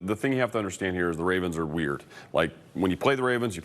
The thing you have to understand here is the Ravens are weird. Like, when you play the Ravens, and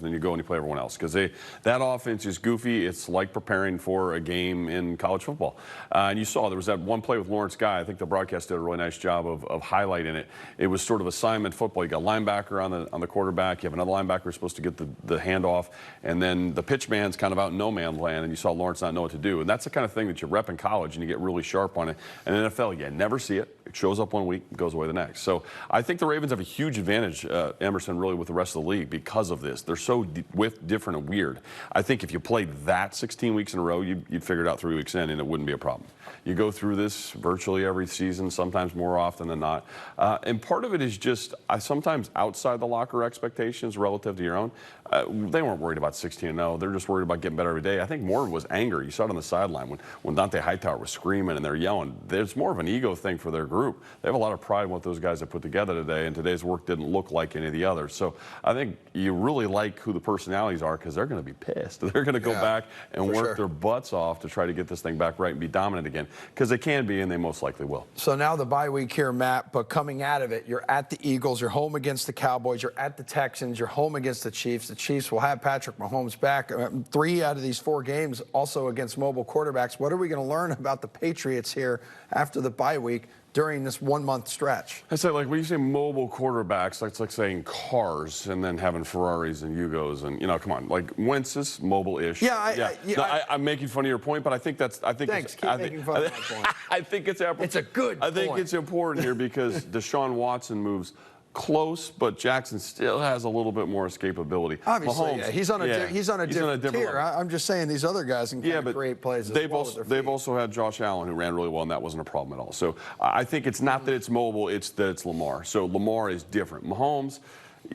then you go and you play everyone else. Because that offense is goofy. It's like preparing for a game in college football. And you saw there was that one play with Lawrence Guy. I think the broadcast did a really nice job of highlighting it. It was sort of assignment football. You got a linebacker on the quarterback. You have another linebacker who's supposed to get the handoff. And then the pitch man's kind of out in no man's land. And you saw Lawrence not know what to do. And that's the kind of thing that you rep in college and you get really sharp on it. And in NFL, you never see it. It shows up one week, goes away the next. So I think the Ravens have a huge advantage, Emerson, really, with the rest of the league because of this. They're so different and weird. I think if you played that 16 weeks in a row, you'd figure it out 3 weeks in, and it wouldn't be a problem. You go through this virtually every season, sometimes more often than not. And part of it is just sometimes outside the locker expectations relative to your own. They weren't worried about 16-0. They're just worried about getting better every day. I think more was anger. You saw it on the sideline when Dante Hightower was screaming and they're yelling. There's more of an ego thing for their group. They have a lot of pride in what those guys have put together today, and today's work didn't look like any of the others. So I think you really like who the personalities are because they're going to be pissed. They're going to go back and work their butts off to try to get this thing back right and be dominant again because they can be, and they most likely will. So now the bye week here, Matt, but coming out of it, you're at the Eagles, you're home against the Cowboys, you're at the Texans, you're home against the Chiefs. The Chiefs will have Patrick Mahomes back. 3 out of these 4 games also against mobile quarterbacks. What are we going to learn about the Patriots here after the bye week during this 1-month stretch? I say, like, when you say mobile quarterbacks, that's like saying cars and then having Ferraris and Yugos and, come on. Like, Wentz is mobile-ish. I'm making fun of your point, but I think that's, Thanks, keep making fun of my point. I think it's a good point. I think it's important here because Deshaun Watson moves close, but Jackson still has a little bit more escapability. Obviously, Mahomes, he's on a different tier. I'm just saying these other guys can kind of create plays as well with their feet. They've also had Josh Allen, who ran really well, and that wasn't a problem at all. So I think it's not that it's mobile, it's that it's Lamar. So Lamar is different. Mahomes,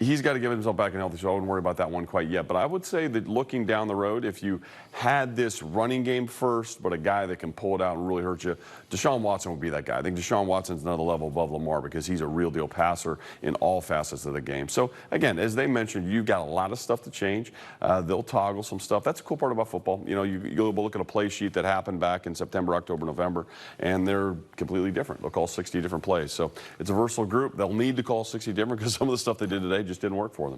he's got to get himself back in healthy, so I wouldn't worry about that one quite yet. But I would say that looking down the road, if you had this running game first, but a guy that can pull it out and really hurt you, Deshaun Watson would be that guy. I think Deshaun Watson's another level above Lamar because he's a real deal passer in all facets of the game. So, again, as they mentioned, you've got a lot of stuff to change. They'll toggle some stuff. That's the cool part about football. You'll look at a play sheet that happened back in September, October, November, and they're completely different. They'll call 60 different plays. So it's a versatile group. They'll need to call 60 different because some of the stuff they did today just didn't work for them.